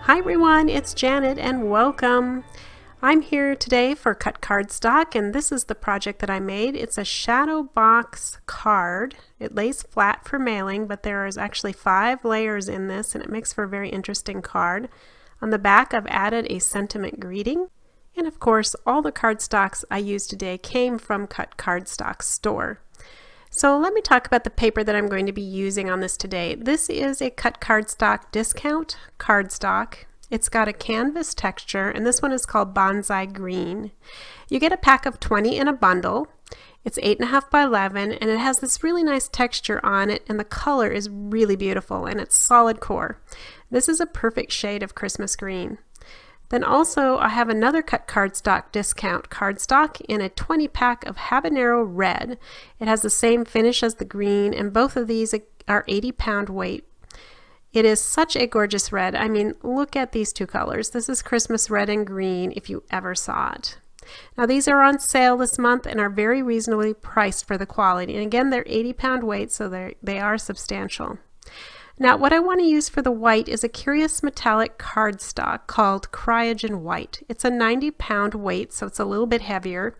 Hi everyone, it's Janet and welcome. I'm here today for CutCardstock and this is the project that I made. It's a shadow box card. It lays flat for mailing, but there is actually 5 layers in this and it makes for a very interesting card. On the back I've added a sentiment greeting, and of course all the cardstocks I used today came from CutCardstock's store. So let me talk about the paper that I'm going to be using on this today. This is a CutCardstock discount cardstock. It's got a canvas texture, and this one is called Bonsai Green. You get a pack of 20 in a bundle. It's 8.5 by 11, and it has this really nice texture on it, and the color is really beautiful, and it's solid core. This is a perfect shade of Christmas green. Then also I have another CutCardstock discount cardstock in a 20 pack of habanero red. It has the same finish as the green, and both of these are 80-pound weight. It is such a gorgeous red. I mean, look at these two colors. This is Christmas red and green if you ever saw it. Now these are on sale this month and are very reasonably priced for the quality. And again, they're 80-pound weight, so they are substantial. Now what I want to use for the white is a curious metallic cardstock called Cryogen White. It's a 90-pound weight, so it's a little bit heavier.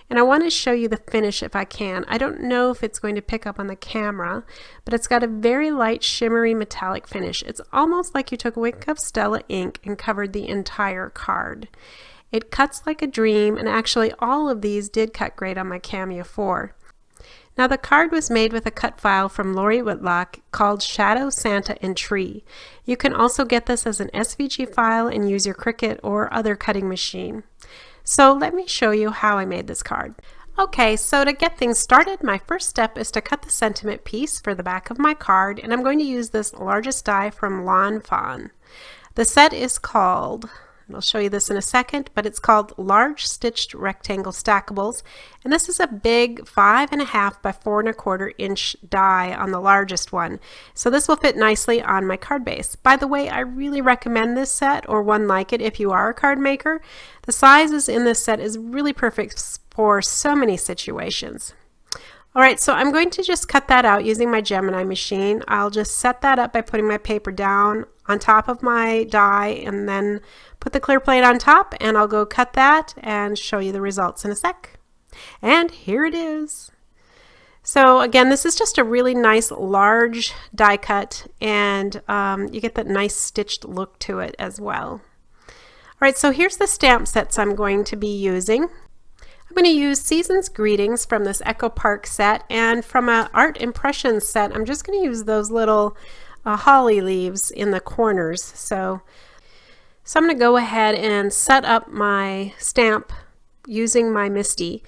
And I want to show you the finish if I can. I don't know if it's going to pick up on the camera, but it's got a very light shimmery metallic finish. It's almost like you took a wick of Stella ink and covered the entire card. It cuts like a dream, and actually all of these did cut great on my Cameo 4. Now the card was made with a cut file from Lori Whitlock called Shadow, Santa, and Tree. You can also get this as an SVG file and use your Cricut or other cutting machine. So let me show you how I made this card. Okay, so to get things started, my first step is to cut the sentiment piece for the back of my card, and I'm going to use this largest die from Fawn. The set is called, and I'll show you this in a second, but it's called Large Stitched Rectangle Stackables, and this is a big 5.5 by 4.25 inch die on the largest one. So this will fit nicely on my card base. By the way, I really recommend this set or one like it if you are a card maker. The sizes in this set is really perfect for so many situations. Alright, so I'm going to just cut that out using my Gemini machine. I'll just set that up by putting my paper down on top of my die and then put the clear plate on top, and I'll go cut that and show you the results in a sec. And here it is. So again, this is just a really nice large die cut, and you get that nice stitched look to it as well. Alright, so here's the stamp sets I'm going to be using. I'm going to use Season's Greetings from this Echo Park set, and from an Art Impressions set I'm just going to use those little holly leaves in the corners. So I'm going to go ahead and set up my stamp using my MISTI.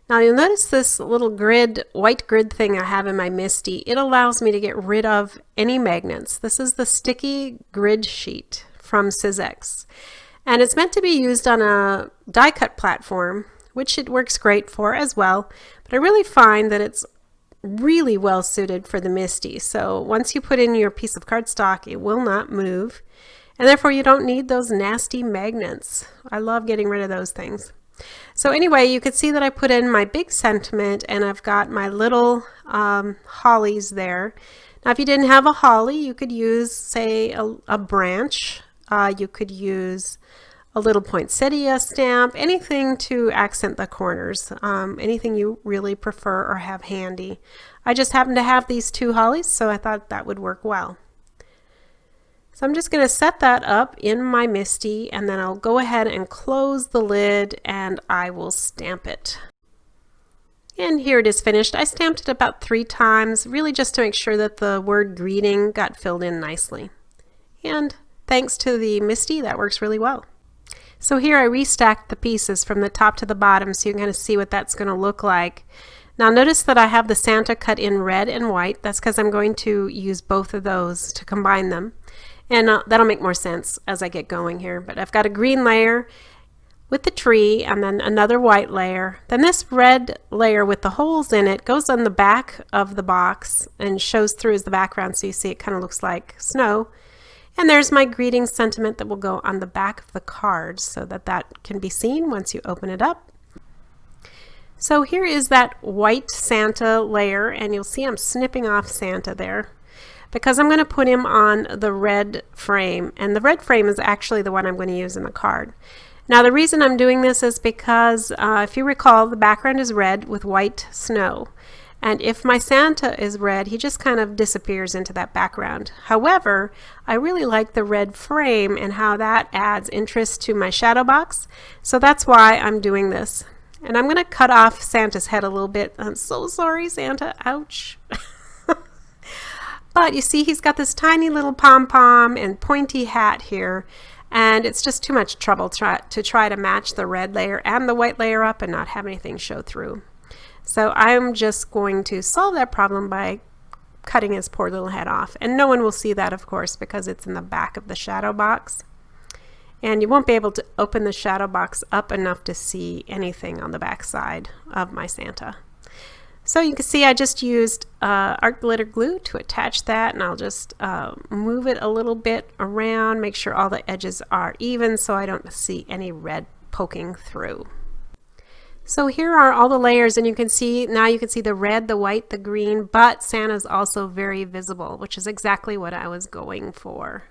Now you'll notice this little grid, white grid thing I have in my MISTI. It allows me to get rid of any magnets. This is the sticky grid sheet from Sizzix, and it's meant to be used on a die cut platform, which it works great for as well, but I really find that it's really well suited for the MISTI. So once you put in your piece of cardstock, it will not move, and therefore you don't need those nasty magnets. I love getting rid of those things. So anyway, you could see that I put in my big sentiment, and I've got my little hollies there. Now if you didn't have a holly, you could use, say, a branch. You could use a little poinsettia stamp, anything to accent the corners, anything you really prefer or have handy. I just happen to have these 2 hollies, so I thought that would work well. So I'm just going to set that up in my MISTI, and then I'll go ahead and close the lid and I will stamp it. And here it is finished. I stamped it about 3 times, really just to make sure that the word greeting got filled in nicely. And thanks to the MISTI, that works really well. So here I restacked the pieces from the top to the bottom so you can kind of see what that's going to look like. Now notice that I have the Santa cut in red and white. That's because I'm going to use both of those to combine them. And that'll make more sense as I get going here. But I've got a green layer with the tree and then another white layer. Then this red layer with the holes in it goes on the back of the box and shows through as the background, so you see it kind of looks like snow. And there's my greeting sentiment that will go on the back of the card so that that can be seen once you open it up. So here is that white Santa layer, and you'll see I'm snipping off Santa there. because I'm going to put him on the red frame, and the red frame is actually the one I'm going to use in the card. Now the reason I'm doing this is because if you recall, the background is red with white snow. And if my Santa is red, he just kind of disappears into that background. However, I really like the red frame and how that adds interest to my shadow box. So that's why I'm doing this. And I'm going to cut off Santa's head a little bit. I'm so sorry, Santa. Ouch. But you see, he's got this tiny little pom-pom and pointy hat here. And it's just too much trouble to try to match the red layer and the white layer up and not have anything show through. So I'm just going to solve that problem by cutting his poor little head off. And no one will see that, of course, because it's in the back of the shadow box. And you won't be able to open the shadow box up enough to see anything on the back side of my Santa. So you can see I just used art glitter glue to attach that, and I'll just move it a little bit around, make sure all the edges are even so I don't see any red poking through. So here are all the layers, and you can see now the red, the white, the green, but Santa's also very visible, which is exactly what I was going for.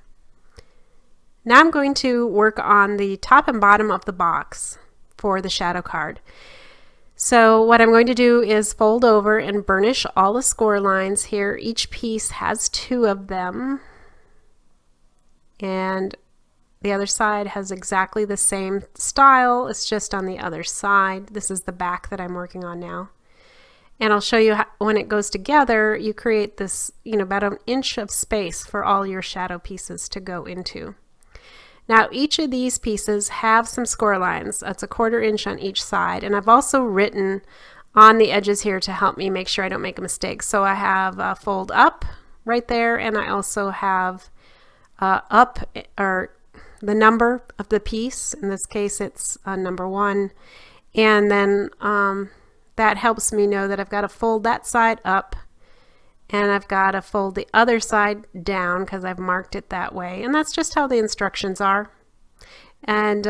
Now I'm going to work on the top and bottom of the box for the shadow card. So what I'm going to do is fold over and burnish all the score lines here. Each piece has 2 of them, and the other side has exactly the same style. It's just on the other side. This is the back that I'm working on now. And I'll show you how, when it goes together, you create this, about an inch of space for all your shadow pieces to go into. Now each of these pieces have some score lines. That's 1/4 inch on each side. And I've also written on the edges here to help me make sure I don't make a mistake. So I have a fold up right there, and I also have up, or the number of the piece. In this case it's number 1, and then that helps me know that I've got to fold that side up, and I've got to fold the other side down because I've marked it that way, and that's just how the instructions are. And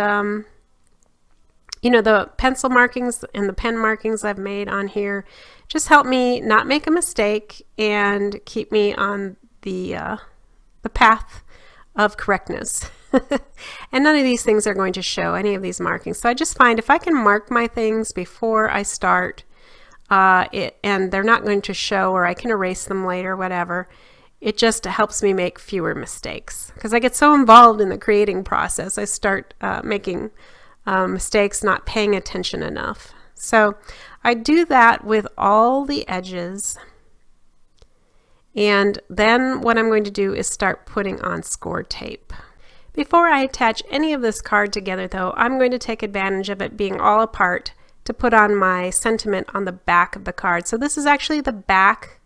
the pencil markings and the pen markings I've made on here just help me not make a mistake and keep me on the path of correctness. And none of these things are going to show, any of these markings. So I just find if I can mark my things before I start and they're not going to show, or I can erase them later, whatever, it just helps me make fewer mistakes. Because I get so involved in the creating process, I start making mistakes, not paying attention enough. So I do that with all the edges. And then what I'm going to do is start putting on score tape. Before I attach any of this card together though, I'm going to take advantage of it being all apart to put on my sentiment on the back of the card. So this is actually the back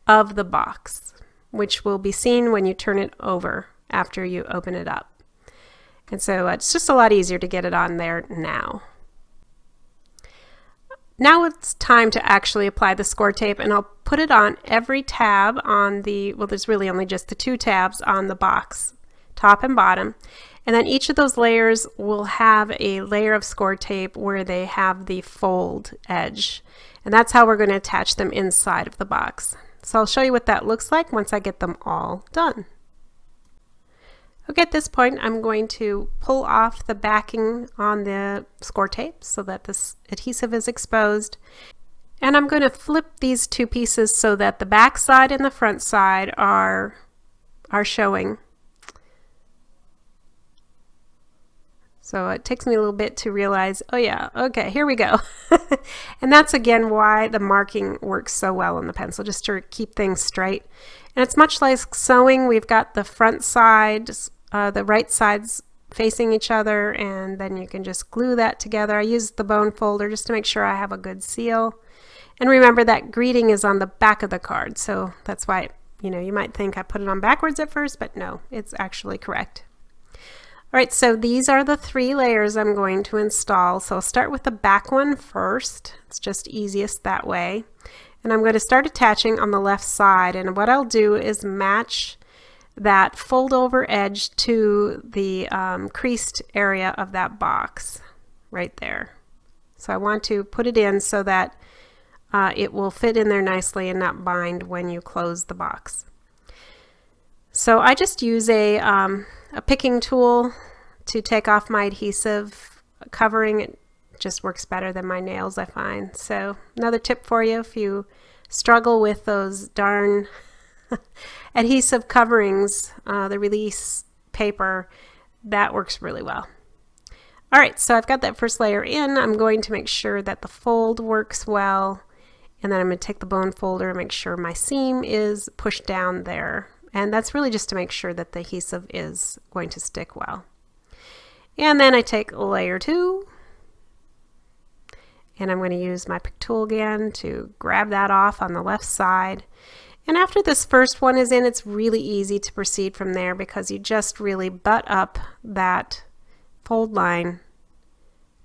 of the box, which will be seen when you turn it over after you open it up. And so it's just a lot easier to get it on there now. Now it's time to actually apply the score tape, and I'll put it on every tab on the, well, there's really only just the 2 tabs on the box, top and bottom. And then each of those layers will have a layer of score tape where they have the fold edge. And that's how we're going to attach them inside of the box. So I'll show you what that looks like once I get them all done. Okay, at this point I'm going to pull off the backing on the score tape so that this adhesive is exposed. And I'm going to flip these 2 pieces so that the back side and the front side are showing. So it takes me a little bit to realize, oh yeah, okay, here we go. And that's again why the marking works so well on the pencil, just to keep things straight. And it's much like sewing. We've got the front side, the right sides facing each other, and then you can just glue that together. I use the bone folder just to make sure I have a good seal. And remember that greeting is on the back of the card, so that's why, you might think I put it on backwards at first, but no, it's actually correct. All right, so these are the 3 layers I'm going to install. So I'll start with the back one first. It's just easiest that way. And I'm going to start attaching on the left side. And what I'll do is match that fold over edge to the creased area of that box right there. So I want to put it in so that it will fit in there nicely and not bind when you close the box. So I just use a picking tool to take off my adhesive covering. It just works better than my nails, I find. So another tip for you, if you struggle with those darn adhesive coverings, the release paper, that works really well. All right, so I've got that first layer in. I'm going to make sure that the fold works well, and then I'm going to take the bone folder and make sure my seam is pushed down there. And that's really just to make sure that the adhesive is going to stick well. And then I take layer 2, and I'm going to use my pick tool again to grab that off on the left side. And after this first one is in, it's really easy to proceed from there because you just really butt up that fold line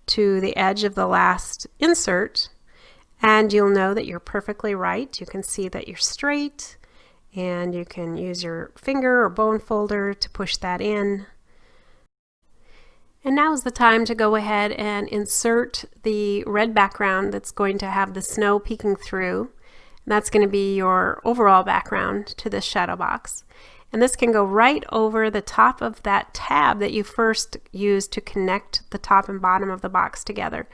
to the edge of the last insert, and you'll know that you're perfectly right. You can see that you're straight, and you can use your finger or bone folder to push that in. And now is the time to go ahead and insert the red background that's going to have the snow peeking through. And that's going to be your overall background to this shadow box. And this can go right over the top of that tab that you first used to connect the top and bottom of the box together.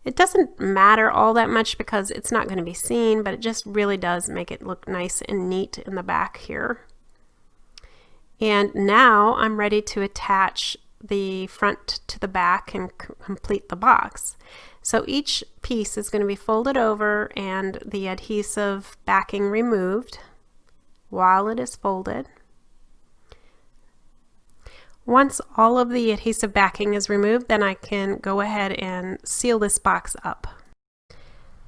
It doesn't matter all that much because it's not going to be seen, but it just really does make it look nice and neat in the back here. And now I'm ready to attach the front to the back and complete the box. So each piece is going to be folded over and the adhesive backing removed while it is folded. Once all of the adhesive backing is removed, then I can go ahead and seal this box up.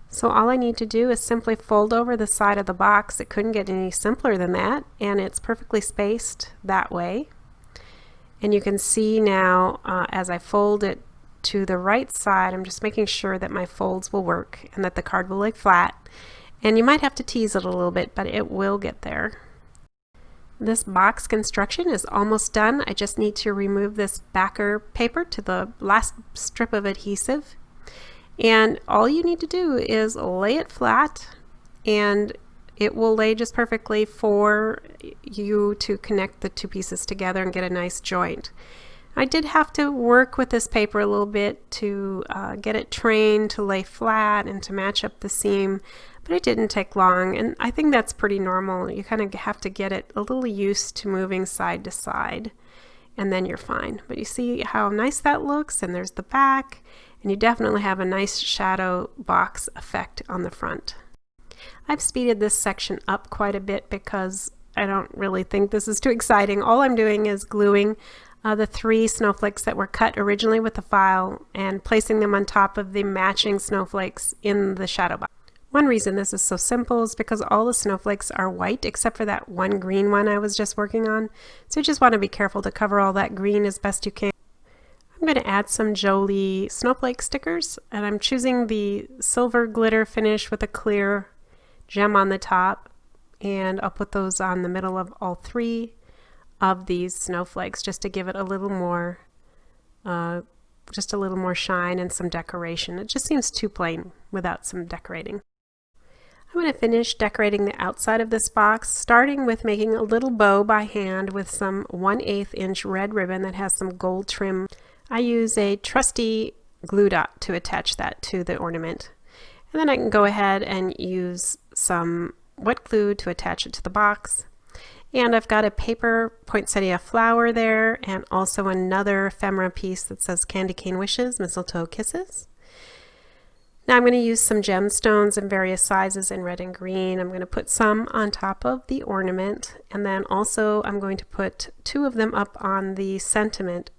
So all I need to do is simply fold over the side of the box. It couldn't get any simpler than that, and it's perfectly spaced that way. And you can see now as I fold it to the right side, I'm just making sure that my folds will work and that the card will lay flat. And you might have to tease it a little bit, but it will get there. This box construction is almost done. I just need to remove this backer paper to the last strip of adhesive. And all you need to do is lay it flat, and it will lay just perfectly for you to connect the two pieces together and get a nice joint. I did have to work with this paper a little bit to get it trained to lay flat and to match up the seam, but it didn't take long, and I think that's pretty normal. You kind of have to get it a little used to moving side to side, and then you're fine. But you see how nice that looks, and there's the back, and you definitely have a nice shadow box effect on the front. I've speeded this section up quite a bit because I don't really think this is too exciting. All I'm doing is gluing the 3 snowflakes that were cut originally with the file and placing them on top of the matching snowflakes in the shadow box. One reason this is so simple is because all the snowflakes are white except for that one green one I was just working on. So you just want to be careful to cover all that green as best you can. I'm going to add some Jolees snowflake stickers, and I'm choosing the silver glitter finish with a clear gem on the top, and I'll put those on the middle of all 3 of these snowflakes just to give it a little more shine and some decoration. It just seems too plain without some decorating. I'm going to finish decorating the outside of this box, starting with making a little bow by hand with some 1/8 inch red ribbon that has some gold trim. I use a trusty glue dot to attach that to the ornament. And then I can go ahead and use some wet glue to attach it to the box. And I've got a paper poinsettia flower there, and also another ephemera piece that says Candy Cane Wishes, Mistletoe Kisses. Now I'm going to use some gemstones in various sizes in red and green. I'm going to put some on top of the ornament, and then also I'm going to put 2 of them up on the sentiment.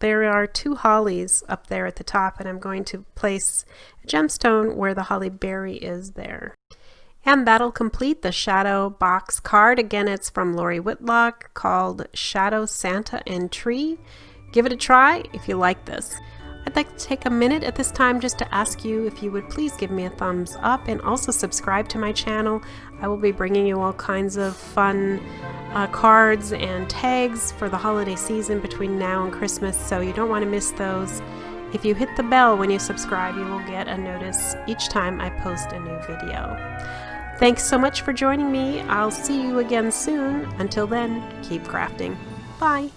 There are 2 hollies up there at the top, and I'm going to place a gemstone where the holly berry is there. And that'll complete the shadow box card. Again, it's from Lori Whitlock, called Shadow Santa and Tree. Give it a try if you like this. I'd like to take a minute at this time just to ask you if you would please give me a thumbs up and also subscribe to my channel. I will be bringing you all kinds of fun cards and tags for the holiday season between now and Christmas, so you don't want to miss those. If you hit the bell when you subscribe, you will get a notice each time I post a new video. Thanks so much for joining me. I'll see you again soon. Until then, keep crafting. Bye.